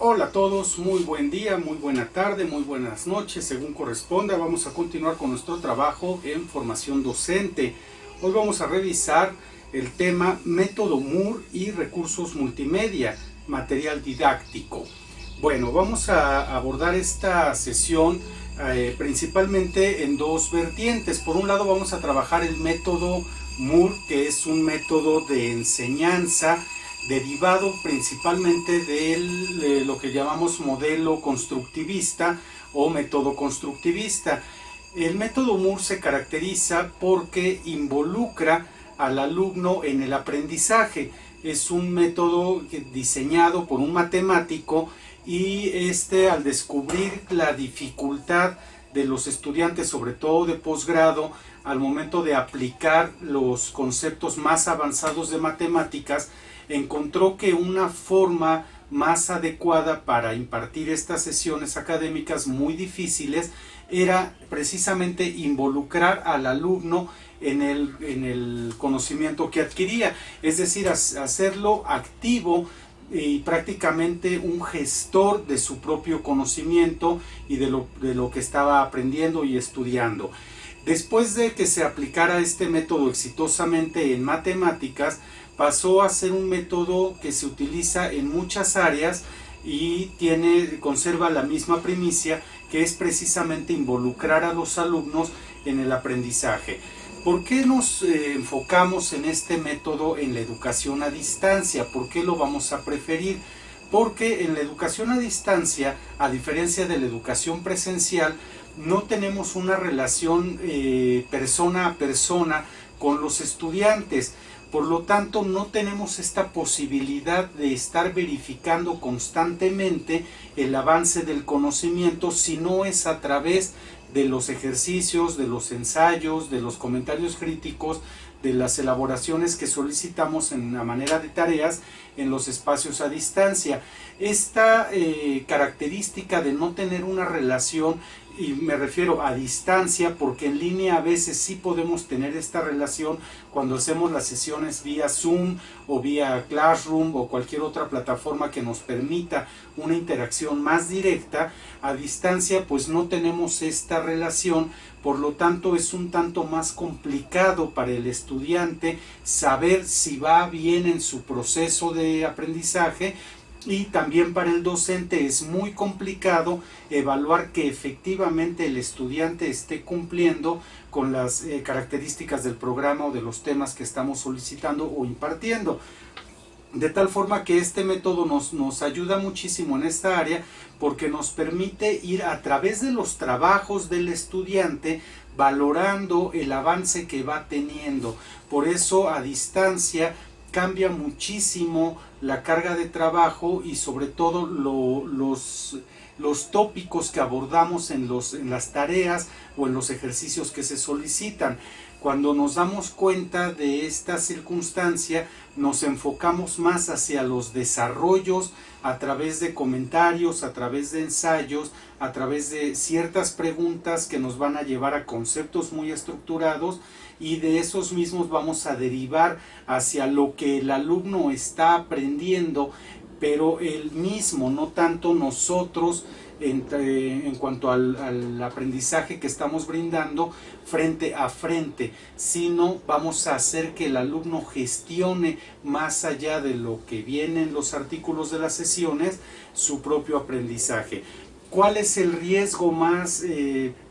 Hola a todos, muy buen día, muy buena tarde, muy buenas noches, según corresponda. Vamos a continuar con nuestro trabajo en formación docente. Hoy vamos a revisar el tema método Moore y recursos multimedia, material didáctico. Bueno, vamos a abordar esta sesión principalmente en dos vertientes. Por un lado vamos a trabajar el método Moore, que es un método de enseñanza derivado principalmente de lo que llamamos modelo constructivista o método constructivista. El método Moore se caracteriza porque involucra al alumno en el aprendizaje. Es un método diseñado por un matemático y al descubrir la dificultad de los estudiantes, sobre todo de posgrado, al momento de aplicar los conceptos más avanzados de matemáticas, encontró que una forma más adecuada para impartir estas sesiones académicas muy difíciles era precisamente involucrar al alumno en el conocimiento que adquiría, es decir, hacerlo activo y prácticamente un gestor de su propio conocimiento y de lo que estaba aprendiendo y estudiando. Después de que se aplicara este método exitosamente en matemáticas, pasó a ser un método que se utiliza en muchas áreas y conserva la misma primicia, que es precisamente involucrar a los alumnos en el aprendizaje. ¿Por qué nos enfocamos en este método en la educación a distancia? ¿Por qué lo vamos a preferir? Porque en la educación a distancia, a diferencia de la educación presencial, no tenemos una relación persona a persona con los estudiantes. Por lo tanto, no tenemos esta posibilidad de estar verificando constantemente el avance del conocimiento, si no es a través de los ejercicios, de los ensayos, de los comentarios críticos, de las elaboraciones que solicitamos en la manera de tareas en los espacios a distancia. Esta característica de no tener una relación, y me refiero a distancia porque en línea a veces sí podemos tener esta relación cuando hacemos las sesiones vía Zoom o vía Classroom o cualquier otra plataforma que nos permita una interacción más directa. A distancia pues no tenemos esta relación, por lo tanto es un tanto más complicado para el estudiante saber si va bien en su proceso de aprendizaje, y también para el docente es muy complicado evaluar que efectivamente el estudiante esté cumpliendo con las características del programa o de los temas que estamos solicitando o impartiendo. De tal forma que este método nos ayuda muchísimo en esta área, porque nos permite ir a través de los trabajos del estudiante valorando el avance que va teniendo. Por eso a distancia cambia muchísimo la carga de trabajo y sobre todo los tópicos que abordamos en las tareas o en los ejercicios que se solicitan. Cuando nos damos cuenta de esta circunstancia, nos enfocamos más hacia los desarrollos a través de comentarios, a través de ensayos, a través de ciertas preguntas que nos van a llevar a conceptos muy estructurados, y de esos mismos vamos a derivar hacia lo que el alumno está aprendiendo, pero él mismo, no tanto nosotros en cuanto al aprendizaje que estamos brindando frente a frente, sino vamos a hacer que el alumno gestione más allá de lo que viene en los artículos de las sesiones su propio aprendizaje. ¿Cuál es el riesgo más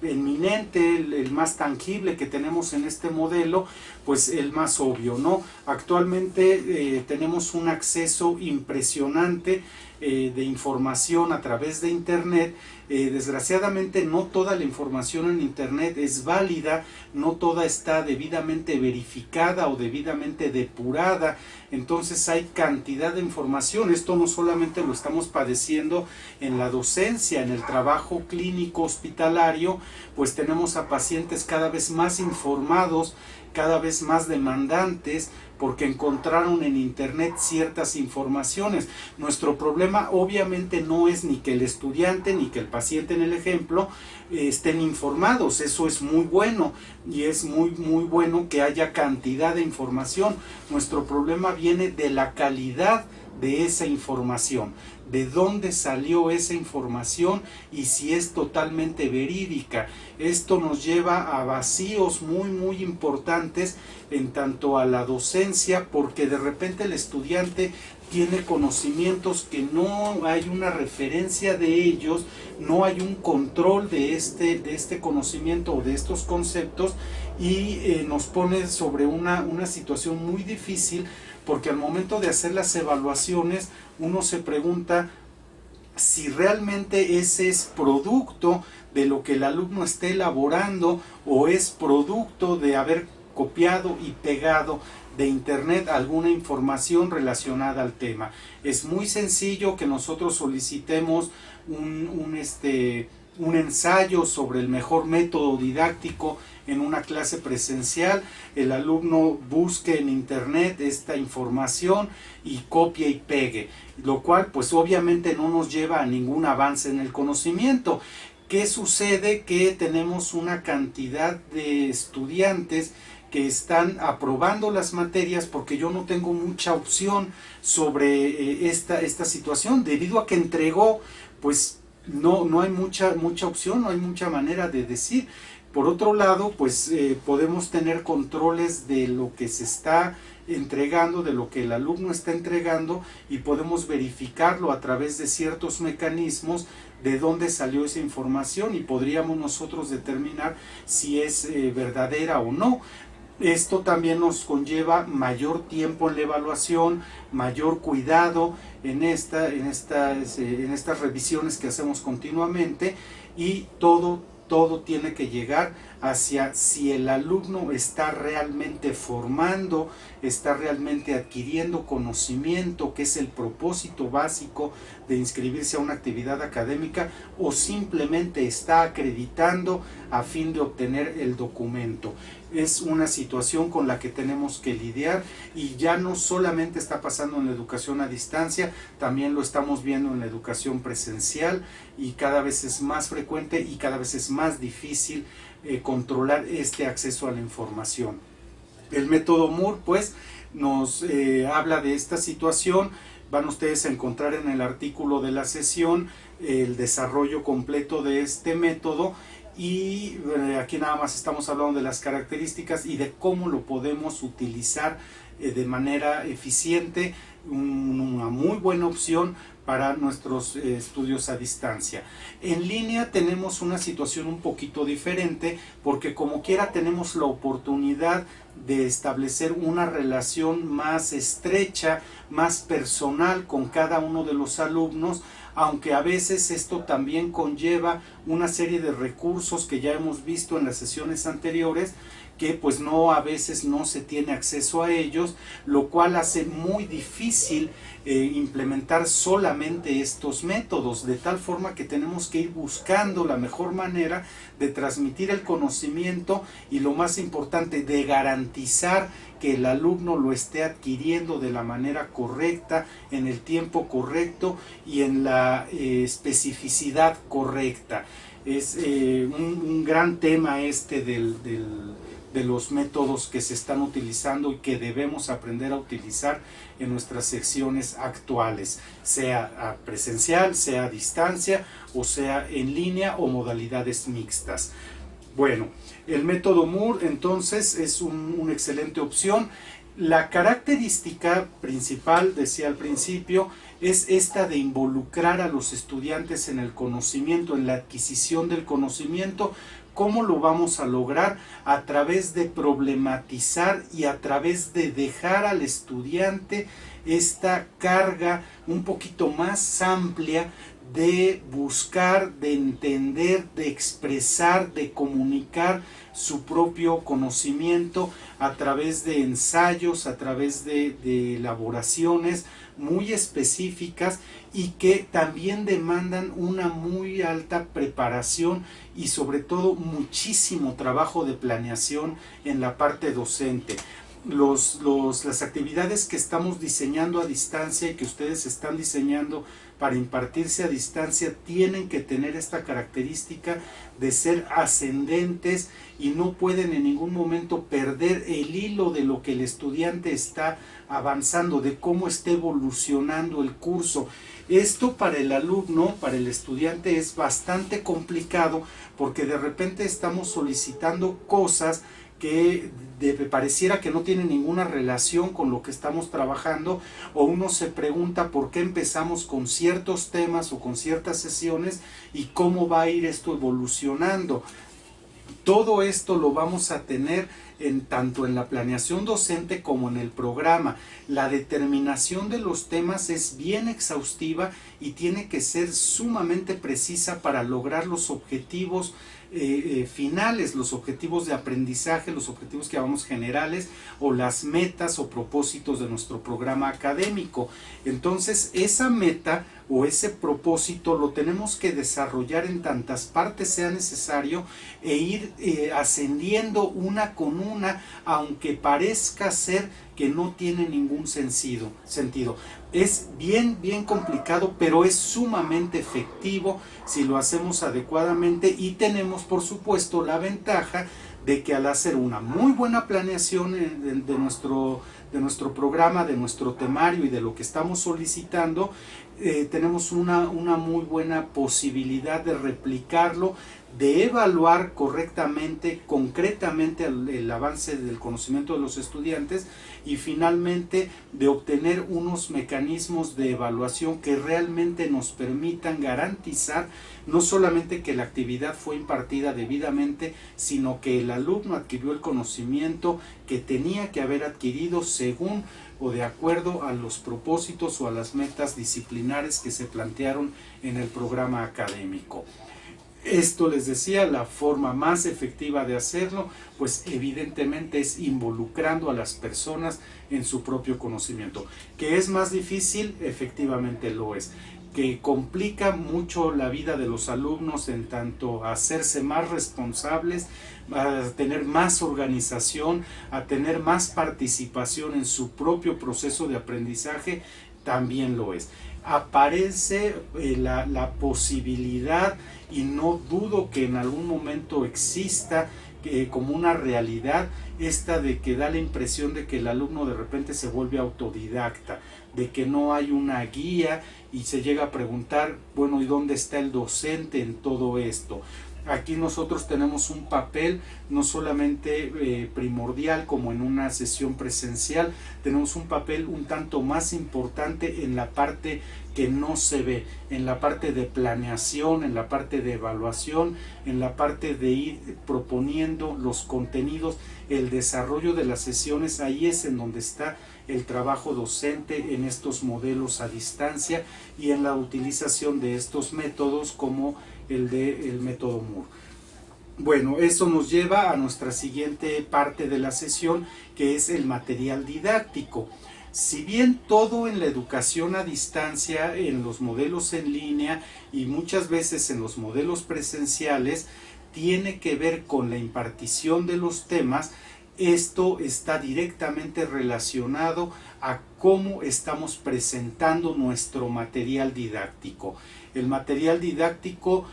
eminente, el más tangible que tenemos en este modelo? Pues el más obvio, ¿no? Actualmente tenemos un acceso impresionante de información a través de Internet. Desgraciadamente no toda la información en Internet es válida, no toda está debidamente verificada o debidamente depurada. Entonces hay cantidad de información. Esto no solamente lo estamos padeciendo en la docencia, en el trabajo clínico hospitalario, pues tenemos a pacientes cada vez más informados, cada vez más demandantes, porque encontraron en Internet ciertas informaciones. Nuestro problema obviamente no es ni que el estudiante ni que el paciente en el ejemplo estén informados. Eso es muy bueno, y es muy bueno que haya cantidad de información. Nuestro problema viene de la calidad de esa información, de dónde salió esa información y si es totalmente verídica. Esto nos lleva a vacíos muy importantes en tanto a la docencia, porque de repente el estudiante tiene conocimientos que no hay una referencia de ellos, no hay un control de este conocimiento o de estos conceptos, y nos pone sobre una situación muy difícil, porque al momento de hacer las evaluaciones uno se pregunta si realmente ese es producto de lo que el alumno esté elaborando o es producto de haber copiado y pegado de internet alguna información relacionada al tema. Es muy sencillo que nosotros solicitemos un ensayo sobre el mejor método didáctico en una clase presencial. El alumno busque en internet esta información y copie y pegue, lo cual pues obviamente no nos lleva a ningún avance en el conocimiento. ¿Qué sucede? Que tenemos una cantidad de estudiantes que están aprobando las materias porque yo no tengo mucha opción sobre esta situación, debido a que entregó, pues no hay mucha opción, no hay mucha manera de decir. Por otro lado, pues podemos tener controles de lo que se está entregando, de lo que el alumno está entregando, y podemos verificarlo a través de ciertos mecanismos de dónde salió esa información, y podríamos nosotros determinar si es verdadera o no. Esto también nos conlleva mayor tiempo en la evaluación, mayor cuidado en estas revisiones que hacemos continuamente, y todo tiene que llegar hacia si el alumno está realmente formando, está realmente adquiriendo conocimiento, que es el propósito básico de inscribirse a una actividad académica, o simplemente está acreditando a fin de obtener el documento. Es una situación con la que tenemos que lidiar, y ya no solamente está pasando en la educación a distancia, también lo estamos viendo en la educación presencial, y cada vez es más frecuente y cada vez es más difícil controlar este acceso a la información. El método Moore pues nos habla de esta situación. Van ustedes a encontrar en el artículo de la sesión el desarrollo completo de este método, y aquí nada más estamos hablando de las características y de cómo lo podemos utilizar de manera eficiente. Una muy buena opción para nuestros estudios a distancia. En línea tenemos una situación un poquito diferente, porque como quiera tenemos la oportunidad de establecer una relación más estrecha, más personal con cada uno de los alumnos, aunque a veces esto también conlleva una serie de recursos que ya hemos visto en las sesiones anteriores, que pues a veces no se tiene acceso a ellos, lo cual hace muy difícil implementar solamente estos métodos, de tal forma que tenemos que ir buscando la mejor manera de transmitir el conocimiento, y lo más importante, de garantizar que el alumno lo esté adquiriendo de la manera correcta, en el tiempo correcto y en la especificidad correcta. Es un gran tema de los métodos que se están utilizando y que debemos aprender a utilizar en nuestras secciones actuales, sea presencial, sea a distancia, o sea en línea, o modalidades mixtas. Bueno, el método Moore entonces es una excelente opción. La característica principal, decía al principio, es esta de involucrar a los estudiantes en el conocimiento, en la adquisición del conocimiento. ¿Cómo lo vamos a lograr? A través de problematizar y a través de dejar al estudiante esta carga un poquito más amplia de buscar, de entender, de expresar, de comunicar su propio conocimiento a través de ensayos, a través de elaboraciones muy específicas, y que también demandan una muy alta preparación y sobre todo muchísimo trabajo de planeación en la parte docente. las actividades que estamos diseñando a distancia y que ustedes están diseñando para impartirse a distancia tienen que tener esta característica de ser ascendentes y no pueden en ningún momento perder el hilo de lo que el estudiante está avanzando, de cómo está evolucionando el curso. Esto para el alumno, para el estudiante es bastante complicado porque de repente estamos solicitando cosas que pareciera que no tiene ninguna relación con lo que estamos trabajando, o uno se pregunta por qué empezamos con ciertos temas o con ciertas sesiones y cómo va a ir esto evolucionando. Todo esto lo vamos a tener tanto en la planeación docente como en el programa. La determinación de los temas es bien exhaustiva y tiene que ser sumamente precisa para lograr los objetivos finales, los objetivos de aprendizaje, los objetivos que llamamos generales, o las metas o propósitos de nuestro programa académico. Entonces, esa meta o ese propósito lo tenemos que desarrollar en tantas partes sea necesario e ir ascendiendo una con una, aunque parezca ser que no tiene ningún sentido. Es bien complicado, pero es sumamente efectivo si lo hacemos adecuadamente, y tenemos por supuesto la ventaja de que al hacer una muy buena planeación de nuestro programa, de nuestro temario y de lo que estamos solicitando, tenemos una muy buena posibilidad de replicarlo, de evaluar correctamente, concretamente el avance del conocimiento de los estudiantes, y finalmente de obtener unos mecanismos de evaluación que realmente nos permitan garantizar no solamente que la actividad fue impartida debidamente, sino que el alumno adquirió el conocimiento que tenía que haber adquirido según o de acuerdo a los propósitos o a las metas disciplinares que se plantearon en el programa académico. Esto, les decía, la forma más efectiva de hacerlo, pues evidentemente es involucrando a las personas en su propio conocimiento. ¿Que es más difícil? Efectivamente lo es. ¿Que complica mucho la vida de los alumnos en tanto a hacerse más responsables, a tener más organización, a tener más participación en su propio proceso de aprendizaje? También lo es. Aparece la posibilidad, y no dudo que en algún momento exista como una realidad, esta de que da la impresión de que el alumno de repente se vuelve autodidacta, de que no hay una guía y se llega a preguntar, bueno, ¿y dónde está el docente en todo esto? Aquí nosotros tenemos un papel no solamente primordial como en una sesión presencial, tenemos un papel un tanto más importante en la parte que no se ve, en la parte de planeación, en la parte de evaluación, en la parte de ir proponiendo los contenidos, el desarrollo de las sesiones. Ahí es en donde está el trabajo docente en estos modelos a distancia y en la utilización de estos métodos como el método Moore. Bueno, eso nos lleva a nuestra siguiente parte de la sesión, que es el material didáctico. Si bien todo en la educación a distancia, en los modelos en línea y muchas veces en los modelos presenciales, tiene que ver con la impartición de los temas, esto está directamente relacionado a cómo estamos presentando nuestro material didáctico. El material didáctico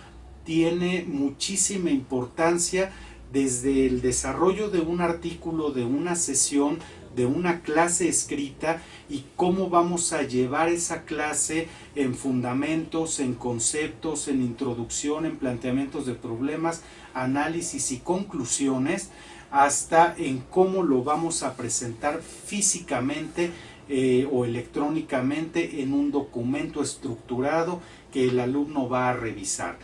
tiene muchísima importancia desde el desarrollo de un artículo, de una sesión, de una clase escrita, y cómo vamos a llevar esa clase en fundamentos, en conceptos, en introducción, en planteamientos de problemas, análisis y conclusiones, hasta en cómo lo vamos a presentar físicamente o electrónicamente en un documento estructurado que el alumno va a revisar.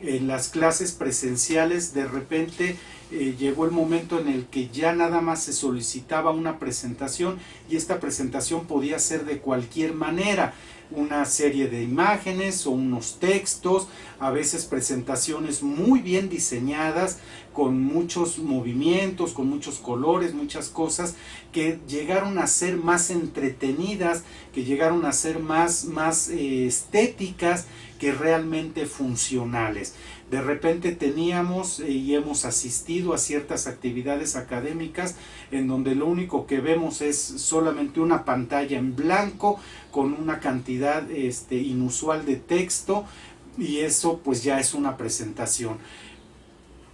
En las clases presenciales de repente llegó el momento en el que ya nada más se solicitaba una presentación, y esta presentación podía ser de cualquier manera, una serie de imágenes o unos textos, a veces presentaciones muy bien diseñadas, con muchos movimientos, con muchos colores, muchas cosas que llegaron a ser más entretenidas, que llegaron a ser más estéticas, que realmente funcionales. De repente teníamos y hemos asistido a ciertas actividades académicas en donde lo único que vemos es solamente una pantalla en blanco con una cantidad inusual de texto, y eso pues ya es una presentación.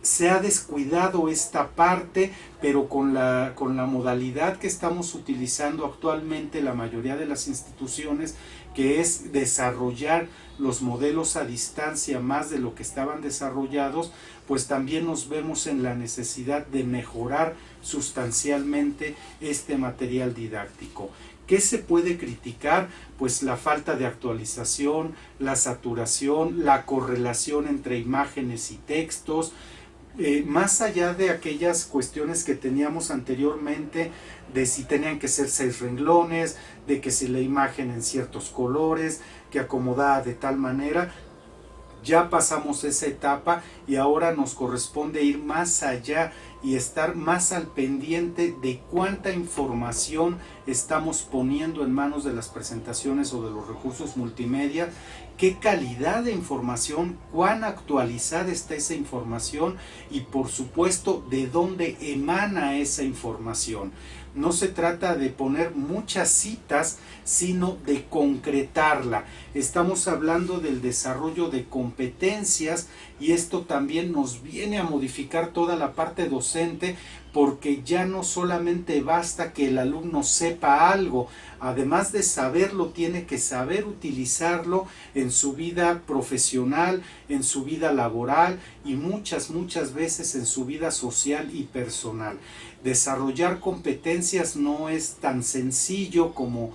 Se ha descuidado esta parte, pero con la modalidad que estamos utilizando actualmente la mayoría de las instituciones, que es desarrollar los modelos a distancia más de lo que estaban desarrollados, pues también nos vemos en la necesidad de mejorar sustancialmente este material didáctico. ¿Qué se puede criticar? Pues la falta de actualización, la saturación, la correlación entre imágenes y textos, más allá de aquellas cuestiones que teníamos anteriormente, de si tenían que ser 6 renglones, de que si la imagen en ciertos colores, que acomodada de tal manera. Ya pasamos esa etapa y ahora nos corresponde ir más allá y estar más al pendiente de cuánta información estamos poniendo en manos de las presentaciones o de los recursos multimedia, qué calidad de información, cuán actualizada está esa información y por supuesto de dónde emana esa información. No se trata de poner muchas citas, sino de concretarla. Estamos hablando del desarrollo de competencias y esto también nos viene a modificar toda la parte docente, porque ya no solamente basta que el alumno sepa algo, además de saberlo, tiene que saber utilizarlo en su vida profesional, en su vida laboral y muchas veces en su vida social y personal. Desarrollar competencias no es tan sencillo como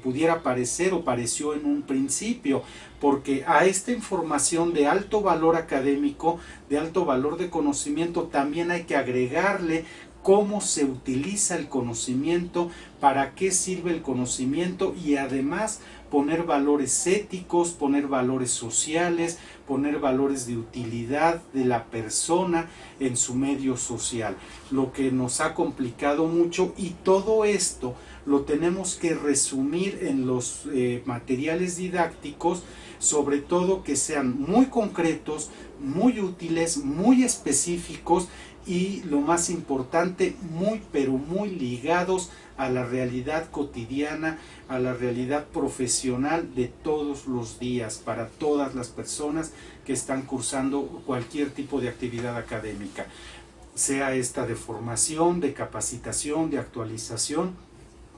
pudiera parecer o pareció en un principio, porque a esta información de alto valor académico, de alto valor de conocimiento, también hay que agregarle cómo se utiliza el conocimiento, para qué sirve el conocimiento y además poner valores éticos, poner valores sociales, poner valores de utilidad de la persona en su medio social, lo que nos ha complicado mucho, y todo esto lo tenemos que resumir en los materiales didácticos, sobre todo que sean muy concretos, muy útiles, muy específicos y lo más importante, pero muy ligados a la realidad cotidiana, a la realidad profesional de todos los días, para todas las personas que están cursando cualquier tipo de actividad académica, sea esta de formación, de capacitación, de actualización.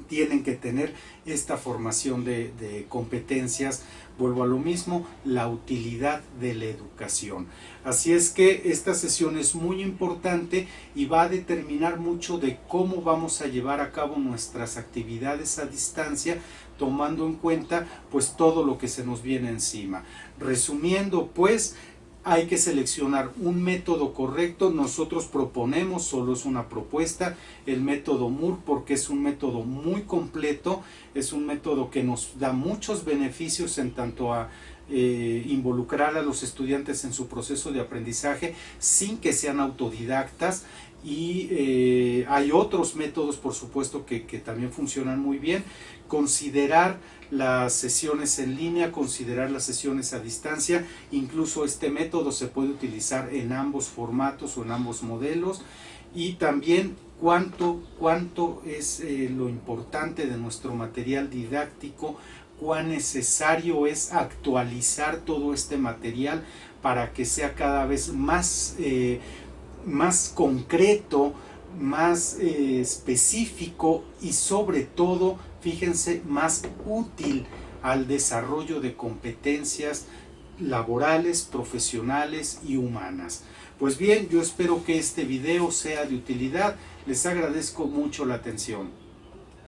Tienen que tener esta formación de competencias. Vuelvo a lo mismo, la utilidad de la educación. Así es que esta sesión es muy importante y va a determinar mucho de cómo vamos a llevar a cabo nuestras actividades a distancia, tomando en cuenta pues todo lo que se nos viene encima. Resumiendo, pues hay que seleccionar un método correcto. Nosotros proponemos, solo es una propuesta, el método Moore, porque es un método muy completo, es un método que nos da muchos beneficios en tanto a involucrar a los estudiantes en su proceso de aprendizaje sin que sean autodidactas. Y hay otros métodos, por supuesto, que también funcionan muy bien. Considerar las sesiones en línea, considerar las sesiones a distancia. Incluso este método se puede utilizar en ambos formatos o en ambos modelos. Y también cuánto es lo importante de nuestro material didáctico, cuán necesario es actualizar todo este material para que sea cada vez más concreto, más específico y sobre todo, fíjense, más útil al desarrollo de competencias laborales, profesionales y humanas. Pues bien, yo espero que este video sea de utilidad. Les agradezco mucho la atención.